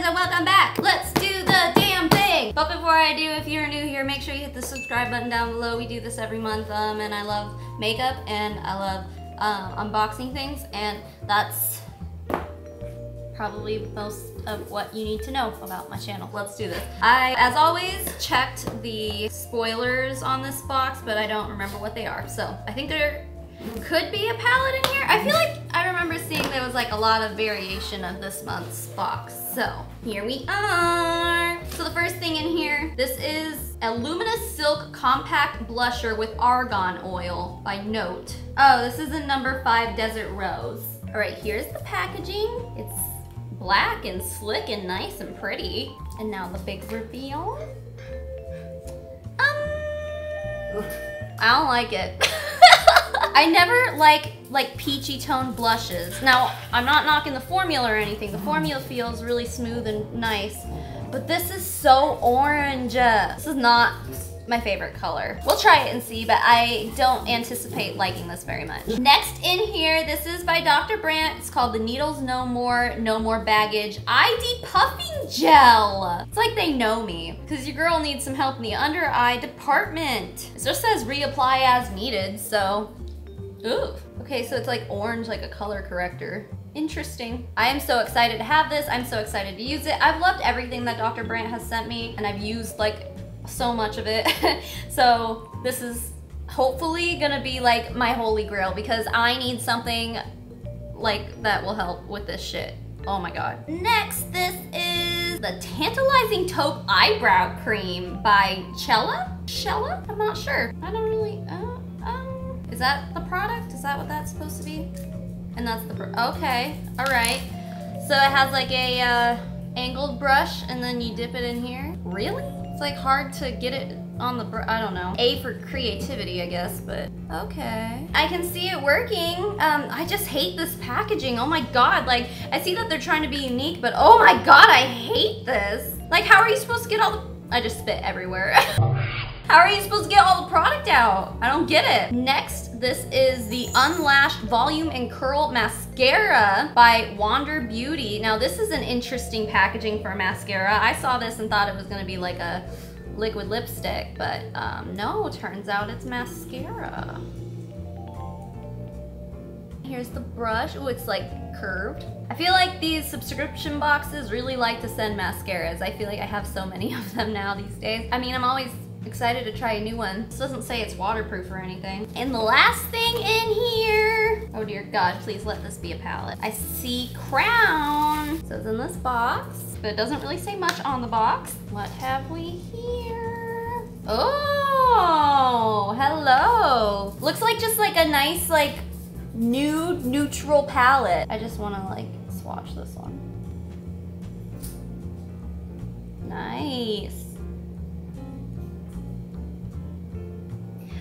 and welcome back. Let's do the damn thing. But before I do, if you're new here, make sure you hit the subscribe button down below. We do this every month, and I love makeup and I love unboxing things, and that's probably most of what you need to know about my channel. Let's do this. I, as always, checked the spoilers on this box, but I don't remember what they are. So I think there could be a palette in here. I feel like I remember seeing there was like a lot of variation of this month's box. So here we are. So the first thing in here, this is a Luminous Silk Compact Blusher with Argan Oil by Note. Oh, this is a number 5 Desert Rose. All right, here's the packaging. It's black and slick and nice and pretty. And now the big reveal. I don't like it. I never like peachy tone blushes. Now, I'm not knocking the formula or anything. The formula feels really smooth and nice, but this is so orange. This is not my favorite color. We'll try it and see, but I don't anticipate liking this very much. Next in here, this is by Dr. Brandt. It's called the Needles No More, No More Baggage Eye Depuffing Gel. It's like they know me, because your girl needs some help in the under eye department. It just says reapply as needed, so, ooh. Okay, so it's like orange, like a color corrector. Interesting. I am so excited to have this. I'm so excited to use it. I've loved everything that Dr. Brandt has sent me, and I've used like so much of it. So this is hopefully gonna be like my holy grail, because I need something like that will help with this shit. Oh my god. Next, this is the Tantalizing Taupe Eyebrow Cream by Chella? I'm not sure. I don't really, is that the product? Is that what that's supposed to be? And that's the, okay, all right. So it has like a angled brush, and then you dip it in here. Really? It's like hard to get it on the brush, I don't know. A for creativity, I guess, but okay. I can see it working. I just hate this packaging. Oh my god, like, I see that they're trying to be unique, but oh my god, I hate this. Like, how are you supposed to get all the, I just spit everywhere. How are you supposed to get all the product out? I don't get it. Next, this is the Unlashed Volume and Curl Mascara by Wander Beauty. Now, this is an interesting packaging for a mascara. I saw this and thought it was gonna be like a liquid lipstick, but no, turns out it's mascara. Here's the brush. Oh, it's like curved. I feel like these subscription boxes really like to send mascaras. I feel like I have so many of them now these days. I mean, I'm always excited to try a new one. This doesn't say it's waterproof or anything. And the last thing in here, oh dear god, please let this be a palette. I see Crown. So it's in this box, but it doesn't really say much on the box. What have we here? Oh, hello. Looks like just like a nice like nude neutral palette. I just want to like swatch this one. Nice.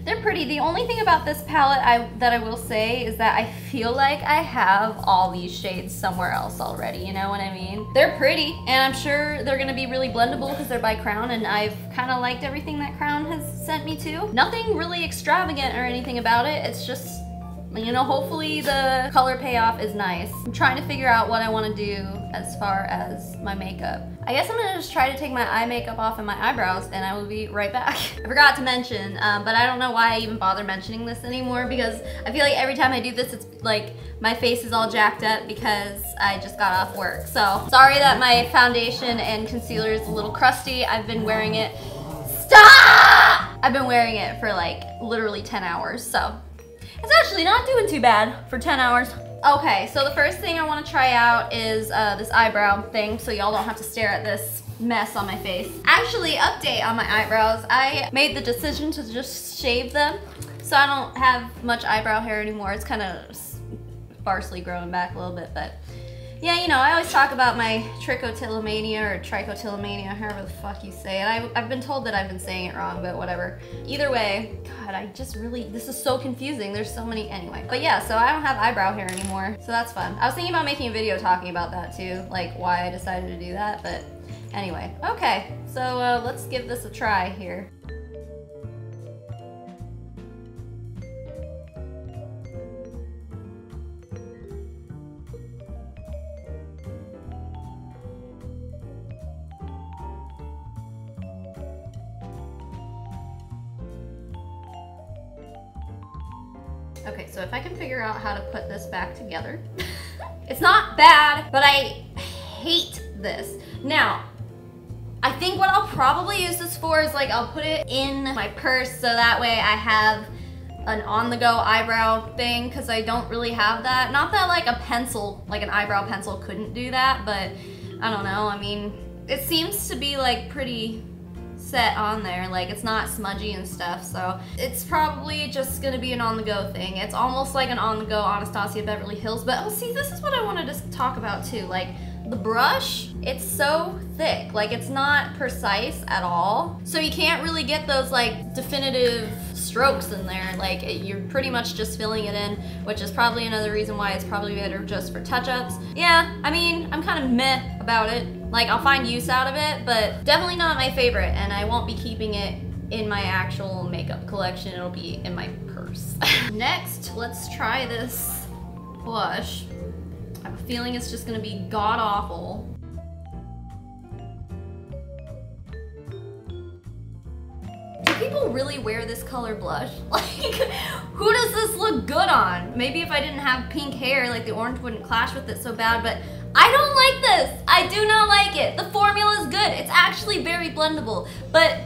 They're pretty. The only thing about this palette that I will say is that I feel like I have all these shades somewhere else already, you know what I mean? They're pretty, and I'm sure they're gonna be really blendable because they're by Crown, and I've kind of liked everything that Crown has sent me to. Nothing really extravagant or anything about it. It's just, you know, hopefully the color payoff is nice. I'm trying to figure out what I want to do as far as my makeup. I guess I'm gonna just try to take my eye makeup off and my eyebrows, and I will be right back. I forgot to mention, but I don't know why I even bother mentioning this anymore, because I feel like every time I do this, it's like my face is all jacked up because I just got off work. So sorry that my foundation and concealer is a little crusty. I've been wearing it. Stop! I've been wearing it for like literally 10 hours, so it's actually not doing too bad for 10 hours. Okay, so the first thing I want to try out is this eyebrow thing, so y'all don't have to stare at this mess on my face. Actually, update on my eyebrows. I made the decision to just shave them, so I don't have much eyebrow hair anymore. It's kind of sparsely growing back a little bit, but yeah, you know, I always talk about my trichotillomania or trichotillomania, however the fuck you say it. I've been told that I've been saying it wrong, but whatever. Either way, God, I just really, this is so confusing. There's so many, anyway. But yeah, so I don't have eyebrow hair anymore, so that's fun. I was thinking about making a video talking about that too, like why I decided to do that, but anyway. Okay, so let's give this a try here. Okay, so if I can figure out how to put this back together. It's not bad, but I hate this. Now, I think what I'll probably use this for is like I'll put it in my purse so that way I have an on-the-go eyebrow thing, because I don't really have that. Not that like a pencil, like an eyebrow pencil couldn't do that, but I don't know. I mean, it seems to be like pretty set on there, like it's not smudgy and stuff, so it's probably just gonna be an on-the-go thing. It's almost like an on-the-go Anastasia Beverly Hills, but oh, see, this is what I wanted to talk about too. Like the brush, it's so thick, like it's not precise at all, so you can't really get those like definitive strokes in there. Like you're pretty much just filling it in, which is probably another reason why it's probably better just for touch-ups. Yeah, I mean, I'm kind of meh about it. Like, I'll find use out of it, but definitely not my favorite, and I won't be keeping it in my actual makeup collection. It'll be in my purse. Next, let's try this blush. I have a feeling it's just gonna be god-awful. Do people really wear this color blush? Like, who does this look good on? Maybe if I didn't have pink hair, like the orange wouldn't clash with it so bad, but I don't like this. I do not like it. The formula is good. It's actually very blendable, but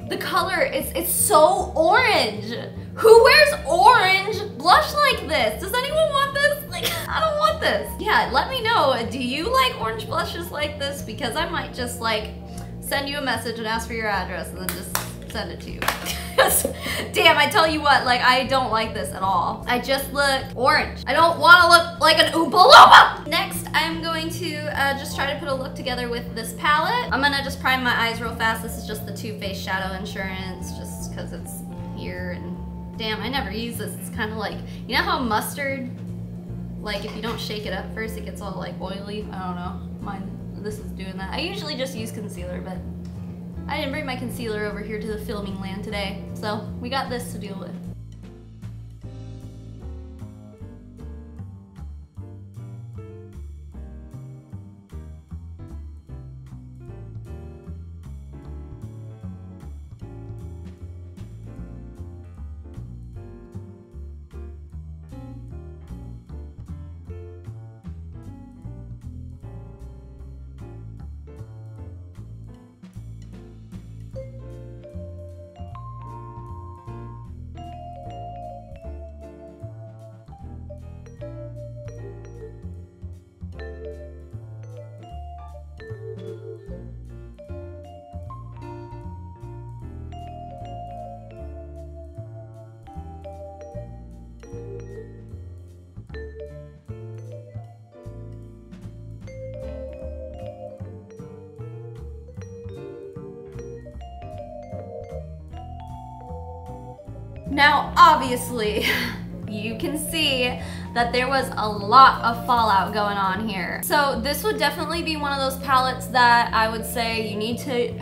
the color it's so orange. Who wears orange blush like this? Does anyone want this? Like, I don't want this. Yeah, let me know. Do you like orange blushes like this? Because I might just like send you a message and ask for your address and then just send it to you. Damn, I tell you what, like, I don't like this at all. I just look orange. I don't want to look like an Oompa Loompa. Next, I'm going to just try to put a look together with this palette. I'm gonna just prime my eyes real fast. This is just the Too Faced Shadow Insurance, just because it's here, and damn, I never use this. It's kind of like, you know how mustard, like if you don't shake it up first, it gets all like oily? I don't know. This is doing that. I usually just use concealer, but I didn't bring my concealer over here to the filming land today, so we got this to deal with. Now, obviously, you can see that there was a lot of fallout going on here. So this would definitely be one of those palettes that I would say you need to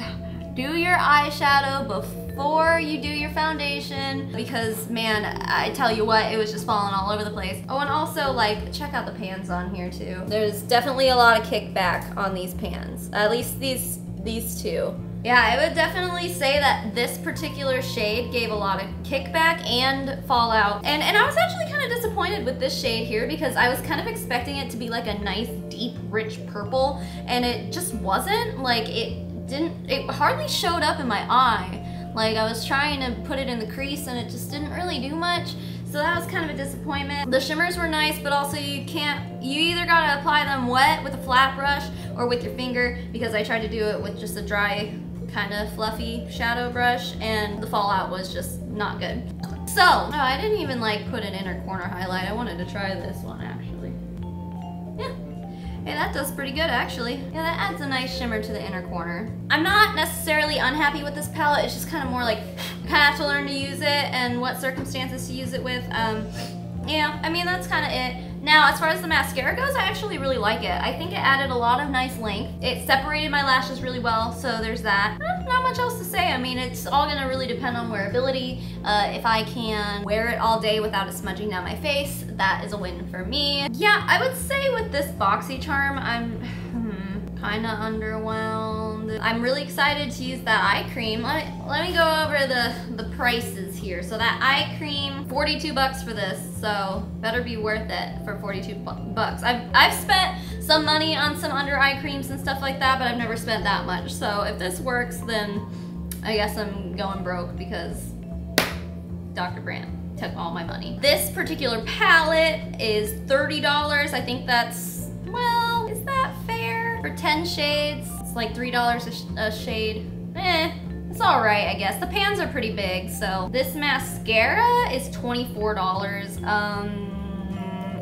do your eyeshadow before you do your foundation, because man, I tell you what, it was just falling all over the place. Oh, and also like, check out the pans on here too. There's definitely a lot of kickback on these pans, at least these two. Yeah, I would definitely say that this particular shade gave a lot of kickback and fallout. And I was actually kind of disappointed with this shade here, because I was kind of expecting it to be like a nice, deep, rich purple, and it just wasn't. Like, it hardly showed up in my eye. Like, I was trying to put it in the crease and it just didn't really do much. So that was kind of a disappointment. The shimmers were nice, but also you either gotta apply them wet with a flat brush or with your finger, because I tried to do it with just a dry, kind of fluffy shadow brush, and the fallout was just not good. So, no, I didn't even like put an inner corner highlight. I wanted to try this one actually. Yeah. Hey, that does pretty good actually. Yeah, that adds a nice shimmer to the inner corner. I'm not necessarily unhappy with this palette. It's just kind of more like, you kind of have to learn to use it and what circumstances to use it with. Yeah, I mean, that's kind of it. Now, as far as the mascara goes, I actually really like it. I think it added a lot of nice length. It separated my lashes really well, so there's that. Not much else to say. I mean, it's all gonna really depend on wearability. If I can wear it all day without it smudging down my face, that is a win for me. Yeah, I would say with this BoxyCharm, I'm kind of underwhelmed. I'm really excited to use that eye cream. Let me go over the prices here. So that eye cream, 42 bucks for this, so better be worth it for 42 bucks. I've spent some money on some under eye creams and stuff like that, but I've never spent that much. So if this works, then I guess I'm going broke because Dr. Brandt took all my money. This particular palette is $30. I think that's, well, is that fair? For 10 shades, it's like $3 a shade. It's all right, I guess. The pans are pretty big, so. This mascara is $24.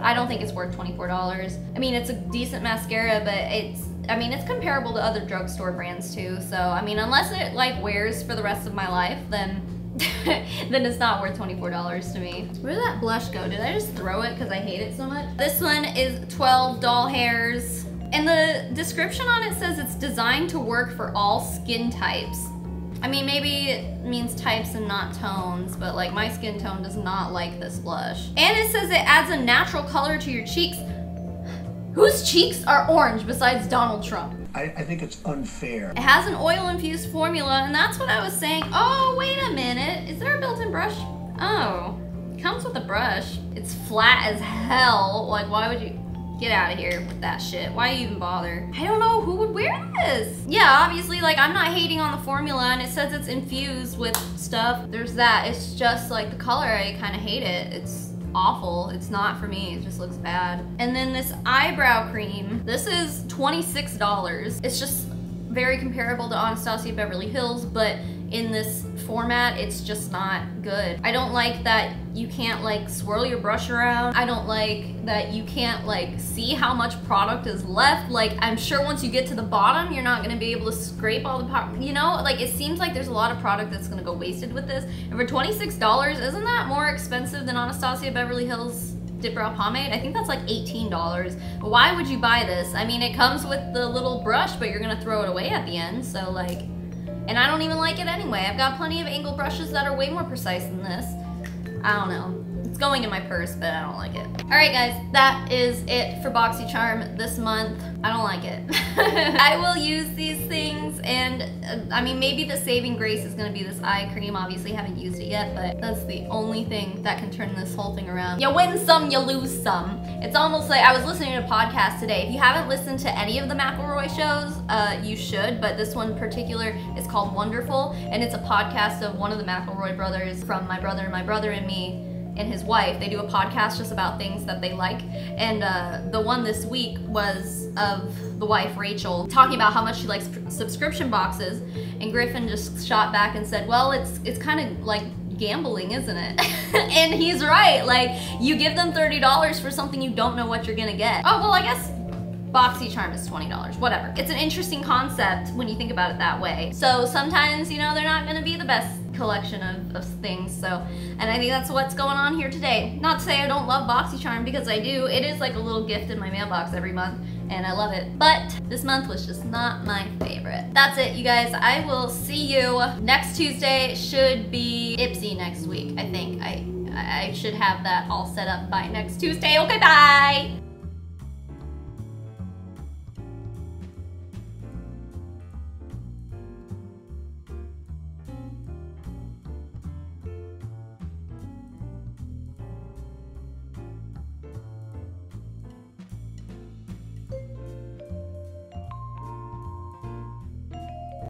I don't think it's worth $24. I mean, it's a decent mascara, but it's comparable to other drugstore brands too. So, I mean, unless it like wears for the rest of my life, then then it's not worth $24 to me. Where did that blush go? Did I just throw it because I hate it so much? This one is 12 doll hairs. And the description on it says it's designed to work for all skin types. I mean, maybe it means types and not tones, but like my skin tone does not like this blush. And it says it adds a natural color to your cheeks. Whose cheeks are orange besides Donald Trump? I think it's unfair. It has an oil-infused formula, and that's what I was saying. Oh, wait a minute. Is there a built-in brush? Oh, it comes with a brush. It's flat as hell. Like, why would you... Get out of here with that shit. Why even bother? I don't know who would wear this. Yeah, obviously, like, I'm not hating on the formula, and it says it's infused with stuff. There's that. It's just, like, the color, I kind of hate it. It's awful. It's not for me. It just looks bad. And then this eyebrow cream. This is $26. It's just very comparable to Anastasia Beverly Hills, but in this format, it's just not good. I don't like that you can't like swirl your brush around. I don't like that you can't like see how much product is left. Like, I'm sure once you get to the bottom, you're not gonna be able to scrape all the you know, like it seems like there's a lot of product that's gonna go wasted with this. And for $26, isn't that more expensive than Anastasia Beverly Hills Dip Brow Pomade? I think that's like $18. Why would you buy this? I mean, it comes with the little brush, but you're gonna throw it away at the end, so like, and I don't even like it anyway. I've got plenty of angle brushes that are way more precise than this. I don't know. It's going in my purse, but I don't like it. All right, guys, that is it for BoxyCharm this month. I don't like it. I will use these things, and I mean, maybe the saving grace is gonna be this eye cream. Obviously, haven't used it yet, but that's the only thing that can turn this whole thing around. You win some, you lose some. It's almost like I was listening to a podcast today. If you haven't listened to any of the McElroy shows, you should, but this one in particular is called Wonderful, and it's a podcast of one of the McElroy brothers from My Brother and Me, and his wife. They do a podcast just about things that they like, and the one this week was of the wife, Rachel, talking about how much she likes subscription boxes, and Griffin just shot back and said, well, it's kind of like gambling, isn't it? And he's right. Like, you give them $30 for something you don't know what you're gonna get. Oh, well, I guess BoxyCharm is $20, whatever. It's an interesting concept when you think about it that way. So sometimes, you know, they're not gonna be the best collection of things, so, and I think that's what's going on here today. Not to say I don't love BoxyCharm, because I do. It is like a little gift in my mailbox every month, and I love it. But this month was just not my favorite. That's it, you guys. I will see you next Tuesday. Should be Ipsy next week, I think. I should have that all set up by next Tuesday. Okay, bye!